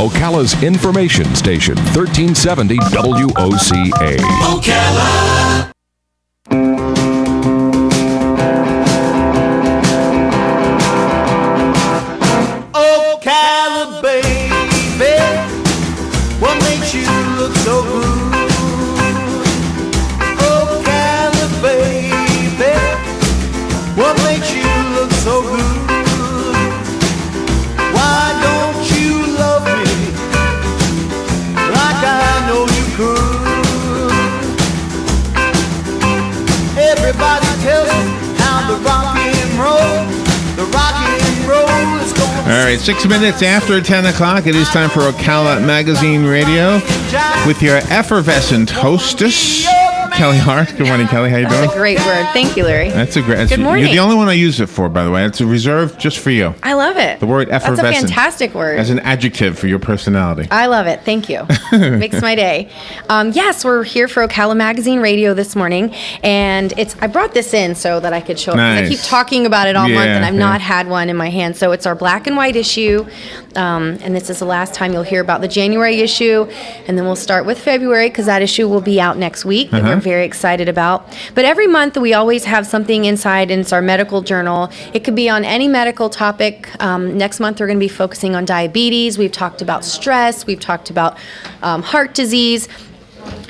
Ocala's information station, 1370 WOCA. Ocala. Ocala, baby, what makes you look so good? Ocala, baby, what makes you look so good? Why don't you love me like I know you could? Everybody tells me how the rock and roll is going. All right, 6 minutes after 10 o'clock, it is time for Ocala Magazine Radio with your effervescent hostess, Kelly Hart. Good morning, Kelly. How you doing? That's a great word. Thank you, Larry. Good morning. You're the only one I use it for, by the way. It's reserved just for you. I love it. The word effervescent. That's a fantastic word. As an adjective for your personality. I love it. Thank you. Makes my day. Yes, we're here for Ocala Magazine Radio this morning, and I brought this in so that I could show it. Nice. I keep talking about it all month, and I've Yeah. not had one in my hand. So it's our black and white issue, and this is the last time you'll hear about the January issue, and then we'll start with February because that issue will be out next week, and we're very excited about. But every month we always have something inside, and it's our medical journal. It could be on any medical topic. Next month we're going to be focusing on diabetes. We've talked about stress. We've talked about heart disease.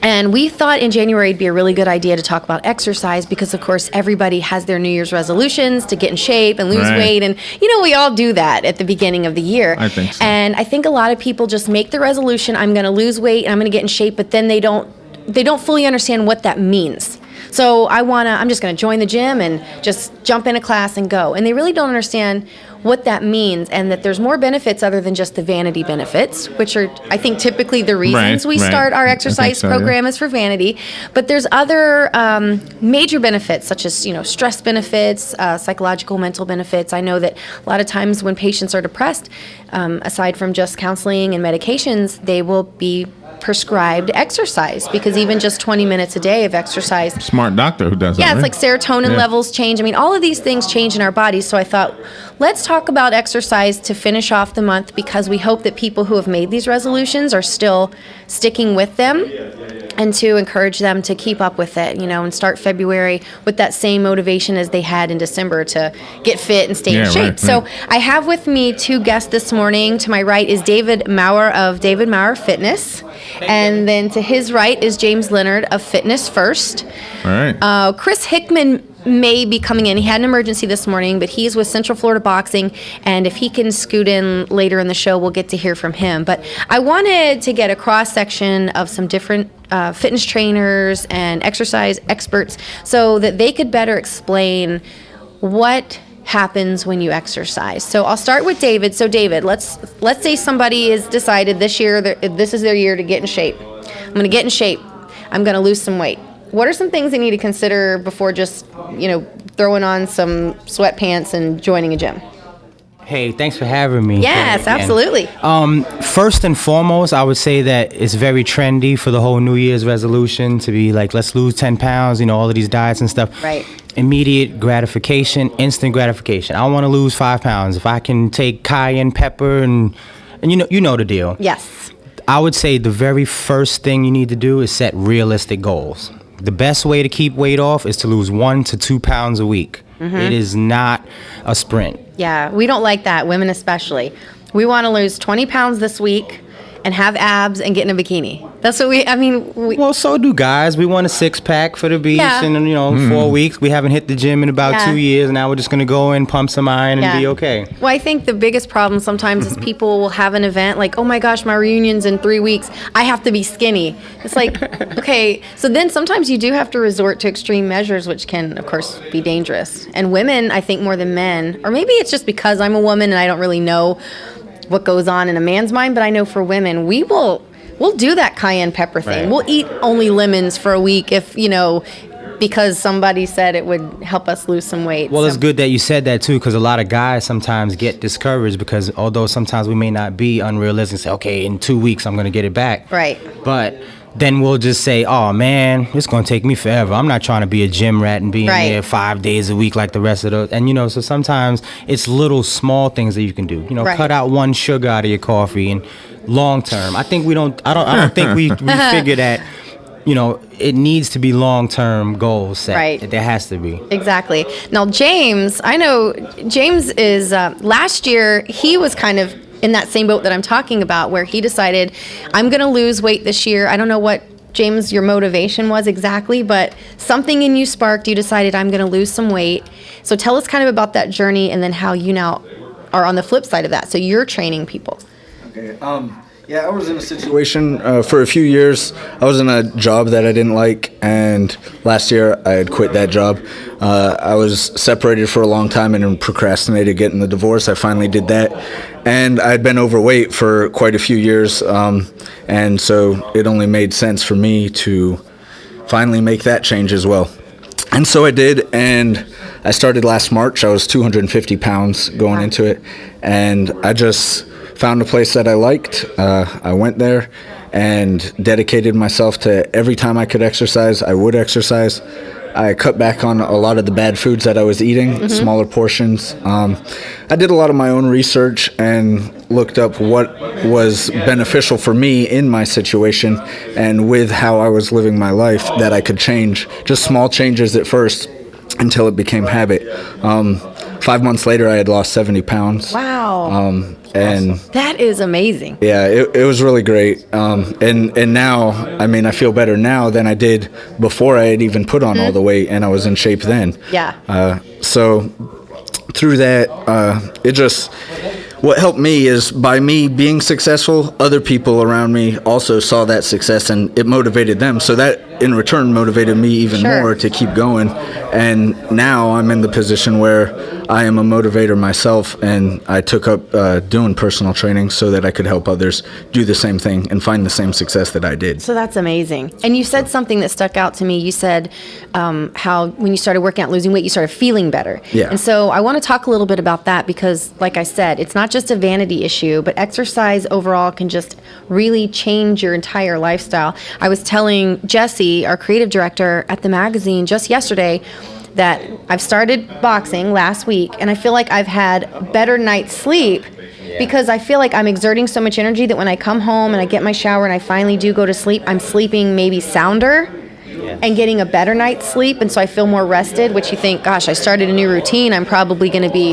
And we thought in January it'd be a really good idea to talk about exercise because, of course, everybody has their New Year's resolutions to get in shape and lose weight. And, we all do that at the beginning of the year. I think so. And I think a lot of people just make the resolution, I'm going to lose weight and I'm going to get in shape, but then they don't fully understand what that means. So I'm just going to join the gym and just jump in a class and go. And they really don't understand what that means and that there's more benefits other than just the vanity benefits, which are, I think, typically the reasons we start our exercise program is for vanity. But there's other major benefits such as, stress benefits, psychological, mental benefits. I know that a lot of times when patients are depressed, aside from just counseling and medications, they will be prescribed exercise because even just 20 minutes a day of exercise. Smart doctor who does that. Yeah, it's like serotonin levels change. I mean, all of these things change in our bodies. So I thought, let's talk about exercise to finish off the month because we hope that people who have made these resolutions are still sticking with them and to encourage them to keep up with it, and start February with that same motivation as they had in December to get fit and stay in shape. So I have with me two guests this morning. To my right is David Maurer of David Maurer Fitness. And then to his right is James Leonard of Fitness First. All right. Chris Hickman may be coming in. He had an emergency this morning, but he's with Central Florida Boxing, and if he can scoot in later in the show, we'll get to hear from him. But I wanted to get a cross-section of some different fitness trainers and exercise experts so that they could better explain what happens when you exercise. So I'll start with David. So David, let's say somebody has decided this year that this is their year to get in shape. I'm going to get in shape. I'm going to lose some weight. What are some things they need to consider before just, throwing on some sweatpants and joining a gym? Hey, thanks for having me. Yes, absolutely. First and foremost, I would say that it's very trendy for the whole New Year's resolution to be like, let's lose 10 pounds, all of these diets and stuff. Right. Immediate gratification, instant gratification. I want to lose 5 pounds. If I can take cayenne pepper and you know the deal. Yes. I would say the very first thing you need to do is set realistic goals. The best way to keep weight off is to lose 1 to 2 pounds a week. Mm-hmm. It is not a sprint. Yeah, we don't like that, women especially. We want to lose 20 pounds this week and have abs and get in a bikini. That's what Well, so do guys. We want a six-pack for the beach in, 4 weeks. We haven't hit the gym in about 2 years, and now we're just going to go in, pump some iron, and be okay. Well, I think the biggest problem sometimes is people will have an event like, oh my gosh, my reunion's in 3 weeks. I have to be skinny. It's like, okay. So then sometimes you do have to resort to extreme measures, which can, of course, be dangerous. And women, I think more than men, or maybe it's just because I'm a woman and I don't really know what goes on in a man's mind, but I know for women, we'll do that cayenne pepper thing. Right. We'll eat only lemons for a week if, because somebody said it would help us lose some weight. Well, it's good that you said that too, because a lot of guys sometimes get discouraged because although sometimes we may not be unrealistic and say, okay, in 2 weeks I'm going to get it back. Right. But then we'll just say, oh man, it's going to take me forever. I'm not trying to be a gym rat and be in there 5 days a week like the rest of those. And, so sometimes it's little small things that you can do. Cut out one sugar out of your coffee and long term. I don't think we figure that, it needs to be long term goals set. Right. There has to be. Exactly. Now, James, I know James is, last year, he was kind of in that same boat that I'm talking about, where he decided, I'm going to lose weight this year. I don't know what, James, your motivation was exactly, but something in you sparked. You decided, I'm going to lose some weight. So tell us kind of about that journey, and then how you now are on the flip side of that. So you're training people. Okay. Yeah, I was in a situation for a few years. I was in a job that I didn't like, and last year I had quit that job. I was separated for a long time and procrastinated getting the divorce. I finally did that, and I'd been overweight for quite a few years, and so it only made sense for me to finally make that change as well. And so I did, and I started last March. I was 250 pounds going into it, and I just found a place that I liked. I went there and dedicated myself to every time I could exercise, I would exercise. I cut back on a lot of the bad foods that I was eating, smaller portions. I did a lot of my own research and looked up what was beneficial for me in my situation and with how I was living my life that I could change. Just small changes at first until it became habit. 5 months later, I had lost 70 pounds. Wow. And that is amazing. yeah, it was really great. And now, I mean, I feel better now than I did before I had even put on all the weight, and I was in shape then. Yeah. So through that, what helped me is by me being successful, other people around me also saw that success, and it motivated them. So that in return motivated me even more to keep going. And now I'm in the position where I am a motivator myself, and I took up doing personal training so that I could help others do the same thing and find the same success that I did. So that's amazing. And you said something that stuck out to me. You said how when you started working out, losing weight, you started feeling better. Yeah. And so I want to talk a little bit about that, because like I said, it's not just a vanity issue, but exercise overall can just really change your entire lifestyle. I was telling Jesse, our creative director at the magazine, just yesterday, that I've started boxing last week, and I feel like I've had better night's sleep because I feel like I'm exerting so much energy that when I come home and I get my shower and I finally do go to sleep, I'm sleeping maybe sounder and getting a better night's sleep, and so I feel more rested, which you think, gosh, I started a new routine, I'm probably going to be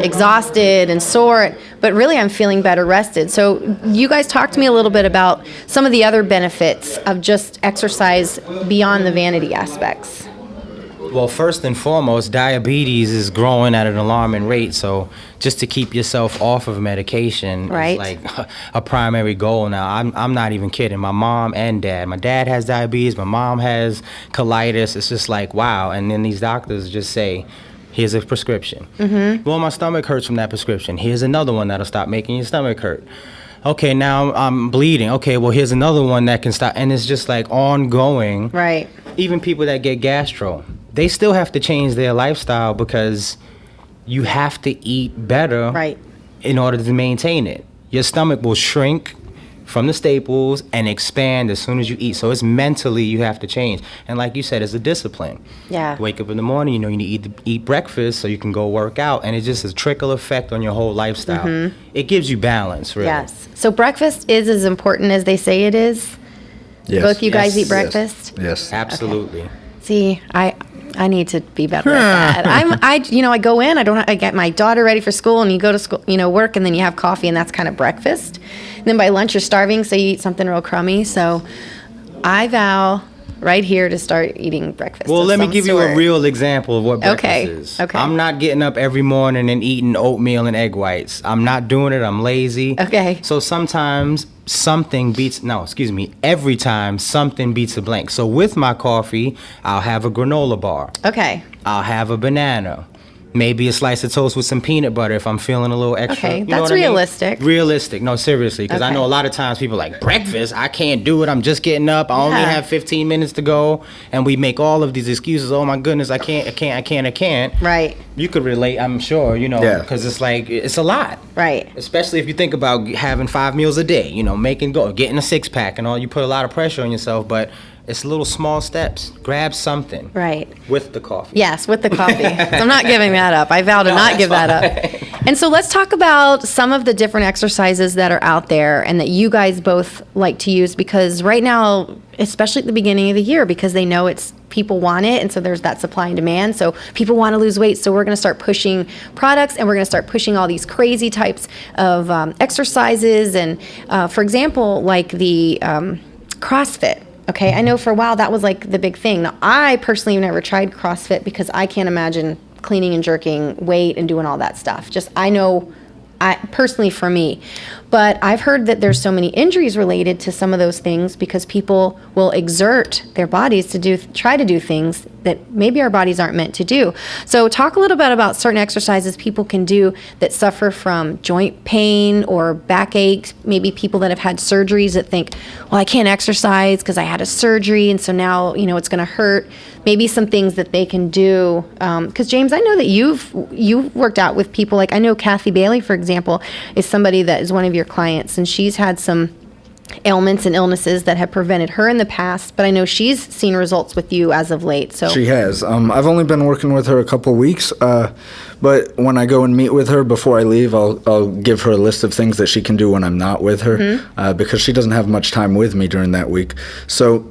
exhausted and sore, but really I'm feeling better rested. So you guys talk to me a little bit about some of the other benefits of just exercise beyond the vanity aspects. Well, first and foremost, diabetes is growing at an alarming rate. So just to keep yourself off of medication is like a primary goal now. I'm not even kidding. My mom and dad. My dad has diabetes. My mom has colitis. It's just like, wow. And then these doctors just say, here's a prescription. Well, my stomach hurts from that prescription. Here's another one that'll stop making your stomach hurt. Okay, now I'm bleeding. Okay, well, here's another one that can stop. And it's just like ongoing. Right. Even people that get gastro, they still have to change their lifestyle because you have to eat better in order to maintain it. Your stomach will shrink from the staples and expand as soon as you eat. So it's mentally you have to change. And like you said, it's a discipline. Yeah. Wake up in the morning, you need to eat breakfast so you can go work out. And it's just a trickle effect on your whole lifestyle. It gives you balance, really. Yes. So breakfast is as important as they say it is? Yes. Both you guys eat breakfast? Yes. Absolutely. Okay. See, I need to be better at that. I go in, I get my daughter ready for school, and you go to school, work, and then you have coffee, and that's kind of breakfast. And then by lunch you're starving, so you eat something real crummy. So I vow right here to start eating breakfast. Well, let me give you a real example of what breakfast is. Okay. I'm not getting up every morning and eating oatmeal and egg whites. I'm not doing it. I'm lazy. Okay. So sometimes every time something beats a blank. So with my coffee, I'll have a granola bar. Okay. I'll have a banana. Maybe a slice of toast with some peanut butter if I'm feeling a little extra. Okay, you know that's what realistic. I mean? Realistic. No, seriously, because I know a lot of times people are like, breakfast? I can't do it. I'm just getting up. I only have 15 minutes to go. And we make all of these excuses. Oh, my goodness, I can't. Right. You could relate, I'm sure, because it's like, it's a lot. Right. Especially if you think about having 5 meals a day, getting a six-pack and all. You put a lot of pressure on yourself, but it's little small steps. Grab something. Right. With the coffee. Yes, with the coffee. So I'm not giving that up. I vow to not give that up. And so let's talk about some of the different exercises that are out there and that you guys both like to use, because right now, especially at the beginning of the year, because they know it's people want it, and so there's that supply and demand. So people want to lose weight, so we're going to start pushing products, and we're going to start pushing all these crazy types of exercises. And for example, like the CrossFit. Okay, I know for a while that was like the big thing. Now, I personally have never tried CrossFit because I can't imagine cleaning and jerking weight and doing all that stuff. Just, I know, personally for me. But I've heard that there's so many injuries related to some of those things because people will exert their bodies to try to do things that maybe our bodies aren't meant to do. So talk a little bit about certain exercises people can do that suffer from joint pain or backaches, maybe people that have had surgeries that think, well, I can't exercise because I had a surgery and so now, it's going to hurt. Maybe some things that they can do. Because James, I know that you've worked out with people. Like I know Kathy Bailey, for example, is somebody that is one of your clients, and she's had some ailments and illnesses that have prevented her in the past, but I know she's seen results with you as of late. So she has. I've only been working with her a couple weeks, but when I go and meet with her before I leave, I'll give her a list of things that she can do when I'm not with her, because she doesn't have much time with me during that week. So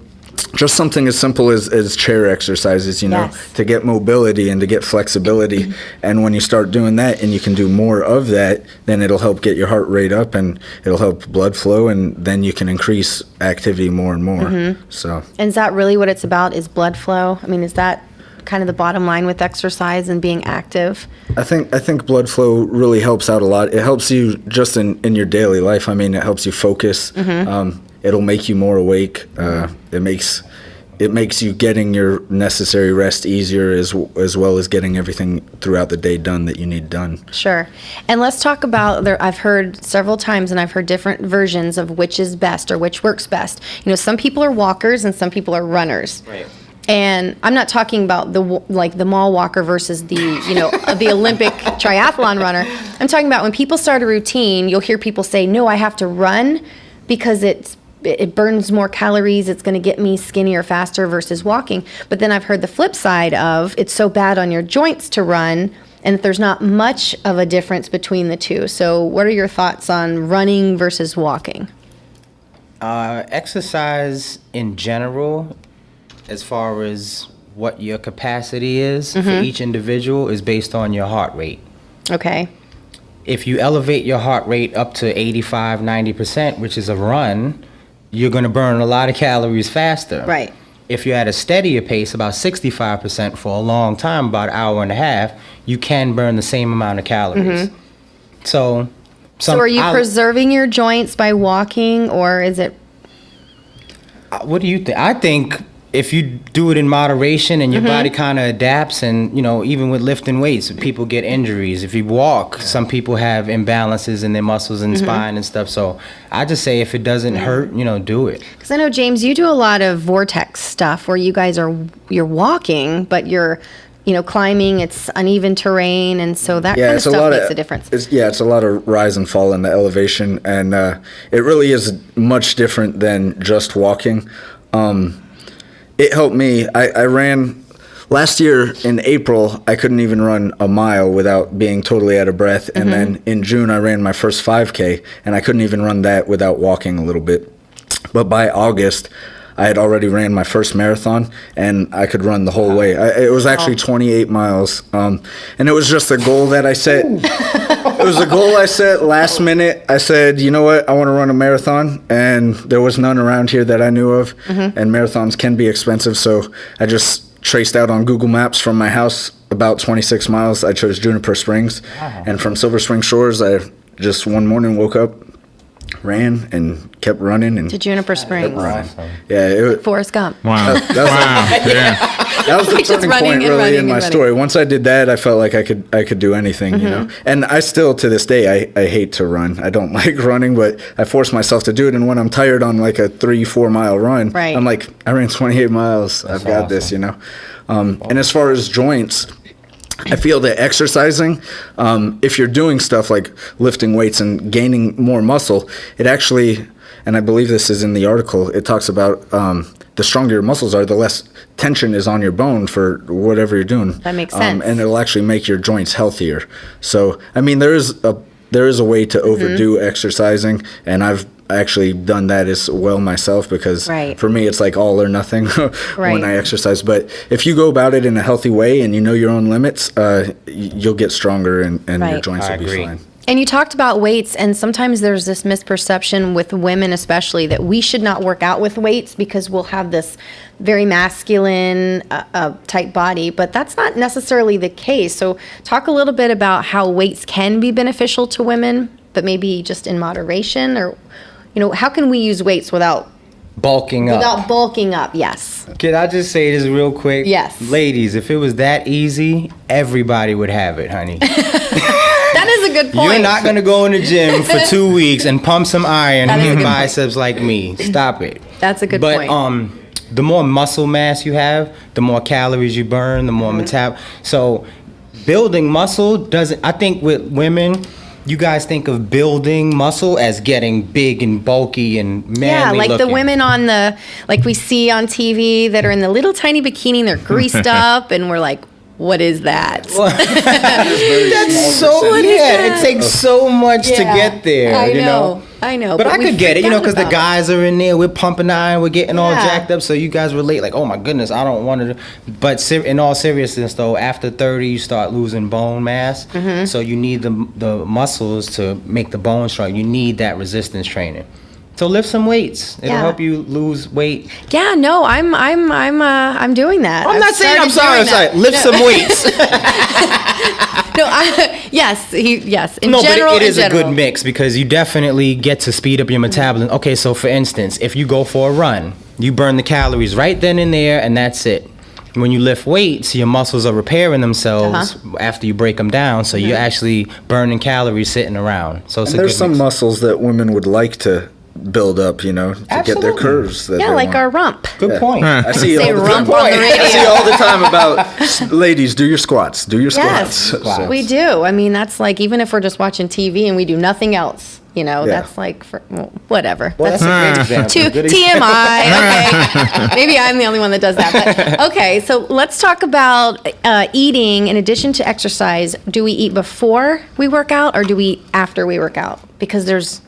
just something as simple as chair exercises, Yes. to get mobility and to get flexibility. And when you start doing that and you can do more of that, then it'll help get your heart rate up and it'll help blood flow, and then you can increase activity more and more. So. And is that really what it's about, is blood flow? I mean, is that kind of the bottom line with exercise and being active? I think blood flow really helps out a lot. It helps you just in your daily life. I mean, it helps you focus. It'll make you more awake. It makes you getting your necessary rest easier as well as getting everything throughout the day done that you need done. Sure. And let's talk about, I've heard several times, and I've heard different versions of which is best or which works best. Some people are walkers and some people are runners. Right. And I'm not talking about the mall walker versus the the Olympic triathlon runner. I'm talking about when people start a routine, you'll hear people say, no, I have to run because it burns more calories, it's going to get me skinnier faster versus walking. But then I've heard the flip side of it's so bad on your joints to run, and there's not much of a difference between the two. So what are your thoughts on running versus walking? Exercise in general, as far as what your capacity is for each individual, is based on your heart rate. Okay. If you elevate your heart rate up to 85, 90%, which is a run, you're going to burn a lot of calories faster. Right. If you're at a steadier pace, about 65% for a long time, about an hour and a half, you can burn the same amount of calories. So are you preserving your joints by walking, or is it? What do you think? I think if you do it in moderation and your body kind of adapts, and even with lifting weights, people get injuries. If you walk, some people have imbalances in their muscles and spine and stuff. So I just say if it doesn't hurt, do it. Because I know, James, you do a lot of vortex stuff where you guys you're walking, but you're climbing. It's uneven terrain, and so that kind of stuff makes a difference. It's a lot of rise and fall in the elevation, and it really is much different than just walking. It helped me. I ran last year in April. I couldn't even run a mile without being totally out of breath. And then in June, I ran my first 5K, and I couldn't even run that without walking a little bit. But by August, I had already ran my first marathon, and I could run the whole way. It was actually 28 miles, and it was just a goal that I set. It was a goal I set last minute. I said, you know what, I want to run a marathon, and there was none around here that I knew of, and marathons can be expensive, so I just traced out on Google Maps from my house about 26 miles. I chose Juniper Springs, and from Silver Spring Shores, I just one morning woke up, ran, and kept running. And to Juniper Springs. Awesome. Yeah, Forrest Gump. Wow. That was the Just turning running point and really running in my and running. story. Once I did that, I felt like I could do anything, And I still, to this day, I hate to run. I don't like running, but I force myself to do it. And when I'm tired on like a 3-4 mile run, right. I'm like, I ran 28 miles. I've got this, And as far as joints, I feel that exercising, if you're doing stuff like lifting weights and gaining more muscle, it actually, and I believe this is in the article, it talks about the stronger your muscles are, the less tension is on your bone for whatever you're doing. That makes sense. And it'll actually make your joints healthier. So, I mean, there is a way to overdo exercising, and I've actually done that as well myself, because for me it's like all or nothing when I exercise. But if you go about it in a healthy way and you know your own limits, you'll get stronger and your joints will be fine. And you talked about weights, and sometimes there's this misperception with women especially that we should not work out with weights because we'll have this very masculine type body, but that's not necessarily the case. So talk a little bit about how weights can be beneficial to women, but maybe just in moderation, or, you know, how can we use weights without bulking up? Without bulking up, yes. Can I just say this real quick? Yes. Ladies, if it was that easy, everybody would have it, honey. That is a good point. You're not going to go in the gym for 2 weeks and pump some iron and get biceps like me. Stop it. That's a good point. But the more muscle mass you have, the more calories you burn, the more So building muscle doesn't, I think with women, you guys think of building muscle as getting big and bulky and manly. Yeah, like looking. the women on the, like we see on TV that are in the little tiny bikini, they're greased up, and we're like, what is that? That's so, it takes so much to get there, I know. But I could get it, because the guys are in there, we're pumping iron, we're getting all jacked up, so you guys relate, like, oh my goodness, I don't want to. But in all seriousness, though, after 30, you start losing bone mass, so you need the muscles to make the bone strong. You need that resistance training. So lift some weights. It'll help you lose weight. Yeah, no, I'm doing that. I'm not saying I'm sorry. Lift some weights. Yes. In general, but it is a good mix, because you definitely get to speed up your metabolism. Okay, so for instance, if you go for a run, you burn the calories right then and there, and that's it. When you lift weights, your muscles are repairing themselves after you break them down, so you're actually burning calories sitting around. So it's there's some muscles that women would like to build up, to get their curves. That like our rump. Good point. I see all the rump on the radio. I see all the time about ladies, do your squats. Do your squats. Yes, we do. I mean, that's like, even if we're just watching TV and we do nothing else, that's like, whatever. Well, that's a great example. TMI. Okay. Maybe I'm the only one that does that. But okay, so let's talk about eating. In addition to exercise, do we eat before we work out, or do we eat after we work out? Because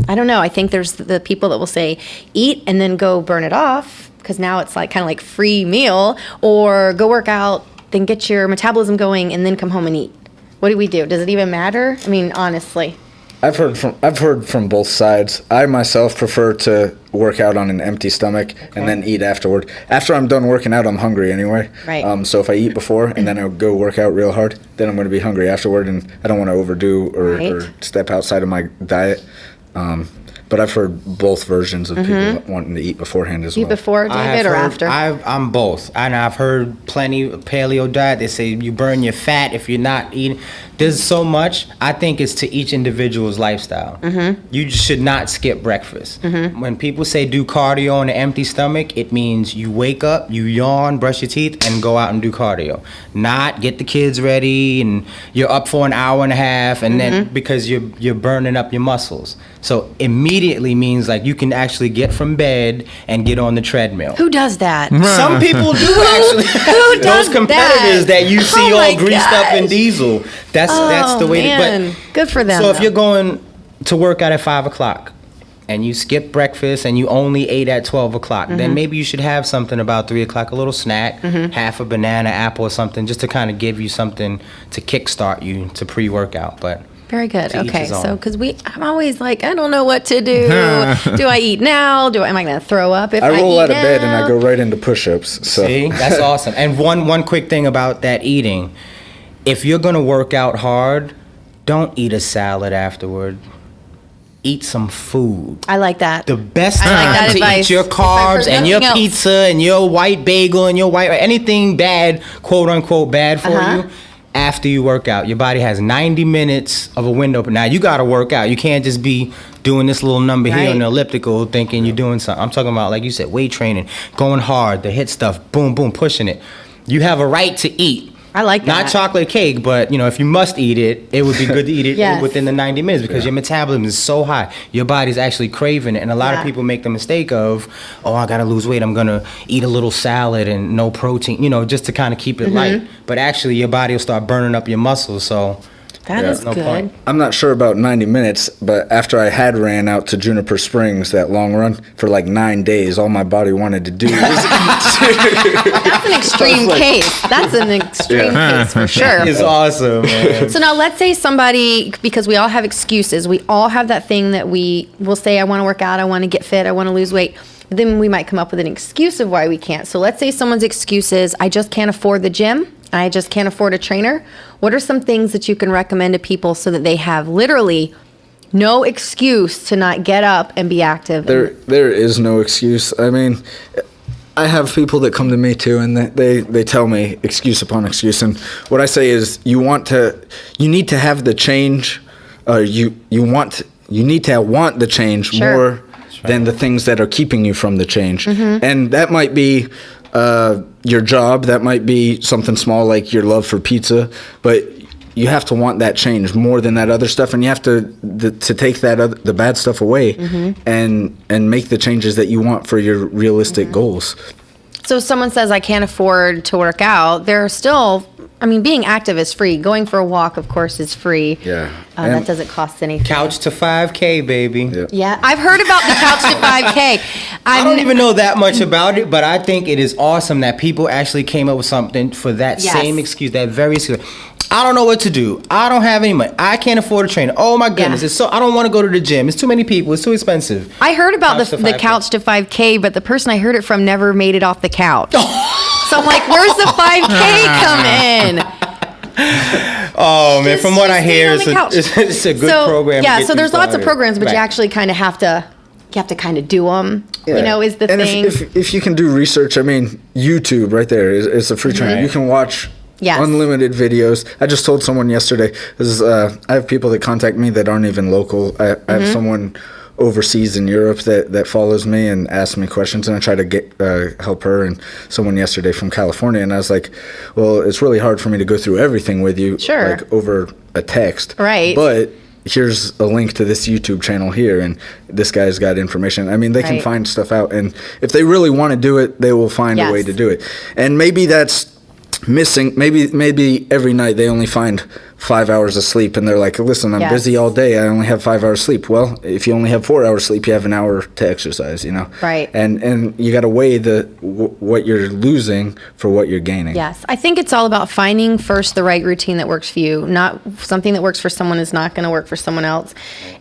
I don't know. I think there's the people that will say eat and then go burn it off, because now it's like kind of like free meal, or go work out, then get your metabolism going, and then come home and eat. What do we do? Does it even matter? I mean, honestly. I've heard from both sides. I myself prefer to work out on an empty stomach and then eat afterward. After I'm done working out, I'm hungry anyway. Right. So if I eat before and then I go work out real hard, then I'm going to be hungry afterward, and I don't want to overdo or step outside of my diet. But I've heard both versions of people wanting to eat beforehand as well. Eat before, David, or after? I'm both. And I've heard plenty of paleo diet. They say you burn your fat if you're not eating. There's so much. I think it's to each individual's lifestyle. You should not skip breakfast. When people say do cardio on an empty stomach, it means you wake up, you yawn, brush your teeth, and go out and do cardio. Not get the kids ready and you're up for an hour and a half, and then because you're burning up your muscles. So immediately means like you can actually get from bed and get on the treadmill. Who does that? Some people do actually. Who does Those competitors that you see all greased up in diesel. That's the way. Man. Good for them. So if you're going to work out at 5 o'clock and you skip breakfast and you only ate at 12 o'clock, then maybe you should have something about 3 o'clock, a little snack, half a banana, apple, or something, just to kind of give you something to kickstart you to pre-workout. But very good. Okay, so because I'm always like, I don't know what to do. Do I eat now? Am I going to throw up if I roll eat out of now? bed and I go right into push-ups. So. See, that's awesome. And one quick thing about that eating, if you're going to work out hard, don't eat a salad afterward. Eat some food. I like that. The best I like time that to advice. eat your carbs and your Nothing else. pizza and your white bagel and your anything bad, quote unquote bad for you, after you work out. Your body has 90 minutes of a window. Now you got to work out. You can't just be doing this little number here on the elliptical thinking you're doing something. I'm talking about, like you said, weight training, going hard, the hit stuff, boom, boom, pushing it. You have a right to eat. I like that. Not chocolate cake, but if you must eat it, it would be good to eat it Yes. within the 90 minutes because your metabolism is so high. Your body's actually craving it. And a lot of people make the mistake of, I got to lose weight. I'm going to eat a little salad and no protein, just to kind of keep it light. But actually, your body will start burning up your muscles. So that is no good. point. I'm not sure about 90 minutes, but after I had ran out to Juniper Springs, that long run, for like 9 days, all my body wanted to do was That's an extreme case. That's an extreme case for sure. It's awesome, man. So now let's say somebody, because we all have excuses, we all have that thing that we will say, I want to work out, I want to get fit, I want to lose weight. But then we might come up with an excuse of why we can't. So let's say someone's excuse is, I just can't afford the gym, I just can't afford a trainer. What are some things that you can recommend to people so that they have literally no excuse to not get up and be active? There is no excuse. I mean, I have people that come to me too, and they tell me excuse upon excuse. And what I say is, you need to have the change. You need to want the change more than the things that are keeping you from the change. And that might be your job. That might be something small like your love for pizza, but you have to want that change more than that other stuff, and you have to take the bad stuff away and make the changes that you want for your realistic goals. So if someone says, I can't afford to work out, there are still, being active is free. Going for a walk, of course, is free. Yeah. That doesn't cost anything. Couch to 5K, baby. Yeah, I've heard about the couch to 5K. I don't even know that much about it, but I think it is awesome that people actually came up with something for that same excuse, that very excuse. I don't know what to do. I don't have any money. I can't afford a trainer. Oh my goodness! Yeah. I don't want to go to the gym. It's too many people. It's too expensive. I heard about Couch to the 5K. couch to 5K, but the person I heard it from never made it off the couch. So I'm like, where's the 5K come in? Oh man, from what I hear, stay on the it's a good program. Yeah, to get so you there's lots of started. programs, but you Right. actually kind of have to kind of do them. Is the and thing. if you can do research, YouTube right there is a free trainer. You can watch unlimited videos. I just told someone yesterday, I have people that contact me that aren't even local. I have someone overseas in Europe that follows me and asks me questions, and I try to get help her, and someone yesterday from California, and I was like, well, it's really hard for me to go through everything with you like over a text. Right. But here's a link to this YouTube channel here, and this guy's got information. They can find stuff out, and if they really want to do it, they will find a way to do it. And maybe that's missing. Maybe every night they only find 5 hours of sleep, and they're like, listen, I'm busy all day, I only have 5 hours sleep. Well, if you only have 4 hours sleep, you have an hour to exercise, Right. And you got to weigh what you're losing for what you're gaining. Yes, I think it's all about finding first the right routine that works for you. Not something that works for someone is not going to work for someone else.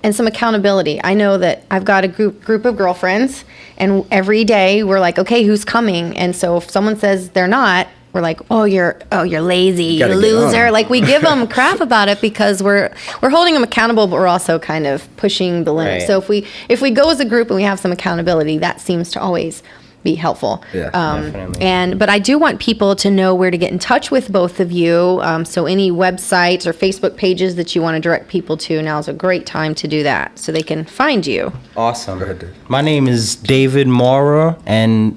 And some accountability. I know that I've got a group of girlfriends, and every day we're like, okay, who's coming? And so if someone says they're not, we're like, you're lazy, you loser. Like, we give them crap about it because we're holding them accountable, but we're also kind of pushing the limit. Right. So if we go as a group and we have some accountability, that seems to always be helpful. Yeah, definitely. But I do want people to know where to get in touch with both of you. So any websites or Facebook pages that you want to direct people to, now is a great time to do that so they can find you. Awesome. My name is David Mora, and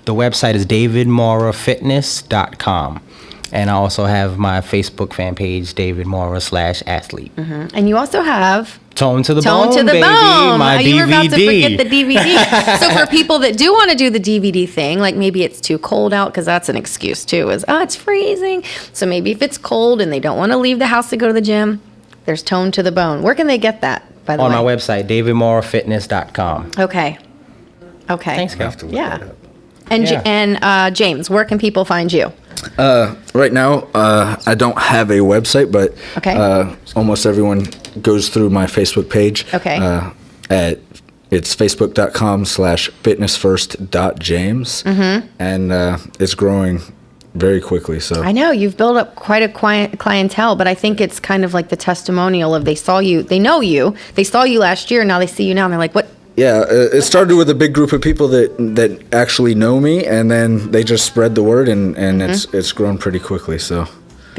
the website is davidmorafitness.com. And I also have my Facebook fan page, David Mora /athlete. And you also have Tone to the Tone Bone, to the baby. Bone. My You were about to DVD. forget the DVD. So for people that do want to do the DVD thing, like maybe it's too cold out, because that's an excuse too, is, it's freezing. So maybe if it's cold and they don't want to leave the house to go to the gym, there's Tone to the Bone. Where can they get that, by the way? On my website, davidmorafitness.com. Okay. Thanks, Cal. Yeah. And James, where can people find you? Right now, I don't have a website, but almost everyone goes through my Facebook page. Okay. It's facebook.com/fitnessfirst.james. And it's growing very quickly. So I know you've built up quite a clientele, but I think it's kind of like the testimonial of they saw you, they know you, they saw you last year, now they see you now, and they're like, what? Yeah, it started with a big group of people that actually know me, and then they just spread the word, and it's grown pretty quickly. So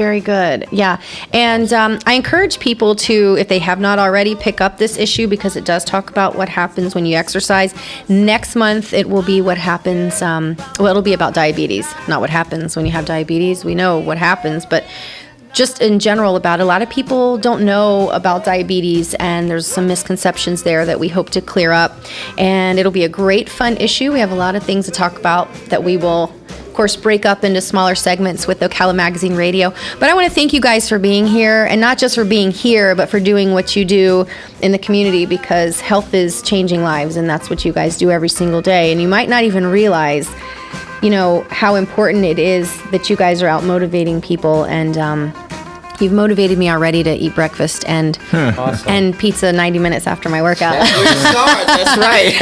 Very good. Yeah. And I encourage people to, if they have not already, pick up this issue because it does talk about what happens when you exercise. Next month, it will be what happens, it'll be about diabetes, not what happens when you have diabetes. We know what happens, but just in general about it. A lot of people don't know about diabetes, and there's some misconceptions there that we hope to clear up. And it'll be a great, fun issue. We have a lot of things to talk about that we will, of course, break up into smaller segments with Ocala Magazine Radio. But I want to thank you guys for being here, and not just for being here, but for doing what you do in the community, because health is changing lives, and that's what you guys do every single day. And you might not even realize, how important it is that you guys are out motivating people. And you've motivated me already to eat breakfast and and pizza 90 minutes after my workout. That's right.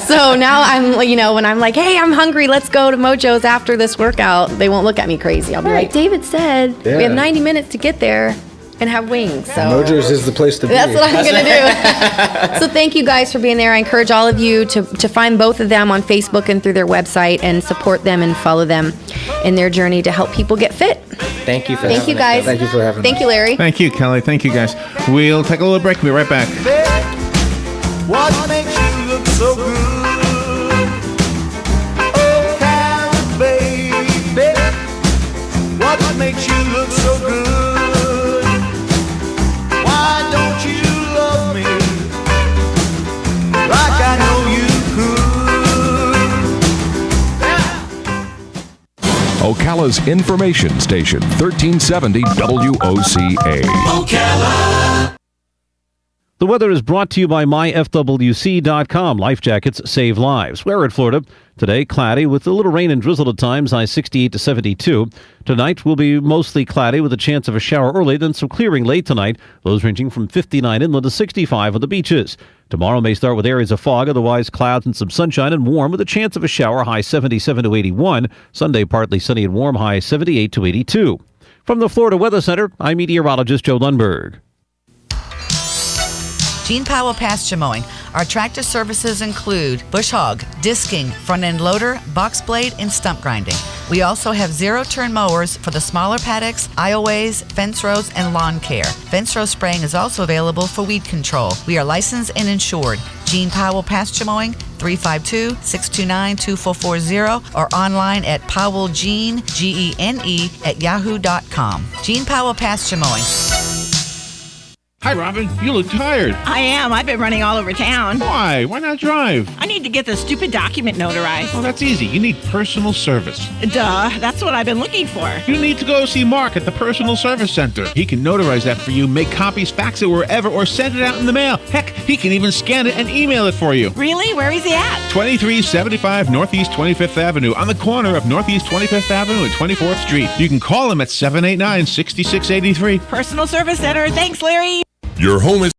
So now I'm, when I'm like, hey, I'm hungry, let's go to Mojo's after this workout, they won't look at me crazy. I'll be like, David said we have 90 minutes to get there and have wings. So Mojo's is the place to be. That's what I'm going to do. So thank you guys for being there. I encourage all of you to find both of them on Facebook and through their website and support them and follow them in their journey to help people get fit. Thank you for Thank you guys. Thank you for having Thank you, Larry. Thank you, Kelly. Thank you, guys. We'll take a little break. We'll be right back. What makes you look so good? Oh, Karen, baby, what makes you look so good? Why don't you love me like I know you could? Ocala's information station, 1370 WOCA. Ocala. The weather is brought to you by myfwc.com. Life jackets save lives. We're in Florida. Today, cloudy with a little rain and drizzle at times, high 68 to 72. Tonight will be mostly cloudy with a chance of a shower early, then some clearing late tonight. Lows ranging from 59 inland to 65 on the beaches. Tomorrow may start with areas of fog, otherwise clouds and some sunshine and warm with a chance of a shower, high 77 to 81. Sunday, partly sunny and warm, high 78 to 82. From the Florida Weather Center, I'm meteorologist Joe Lundberg. Gene Powell Pasture Mowing. Our tractor services include bush hog, disking, front end loader, box blade, and stump grinding. We also have zero-turn mowers for the smaller paddocks, aisleways, fence rows, and lawn care. Fence row spraying is also available for weed control. We are licensed and insured. Gene Powell Pasture Mowing, 352-629-2440, or online at powellgene, Gene, at yahoo.com. Gene Powell Pasture Mowing. Hi, Robin. You look tired. I am. I've been running all over town. Why? Why not drive? I need to get this stupid document notarized. Well, that's easy. You need personal service. Duh. That's what I've been looking for. You need to go see Mark at the Personal Service Center. He can notarize that for you, make copies, fax it wherever, or send it out in the mail. Heck, he can even scan it and email it for you. Really? Where is he at? 2375 Northeast 25th Avenue, on the corner of Northeast 25th Avenue and 24th Street. You can call him at 789-6683. Personal Service Center. Thanks, Larry. Your home is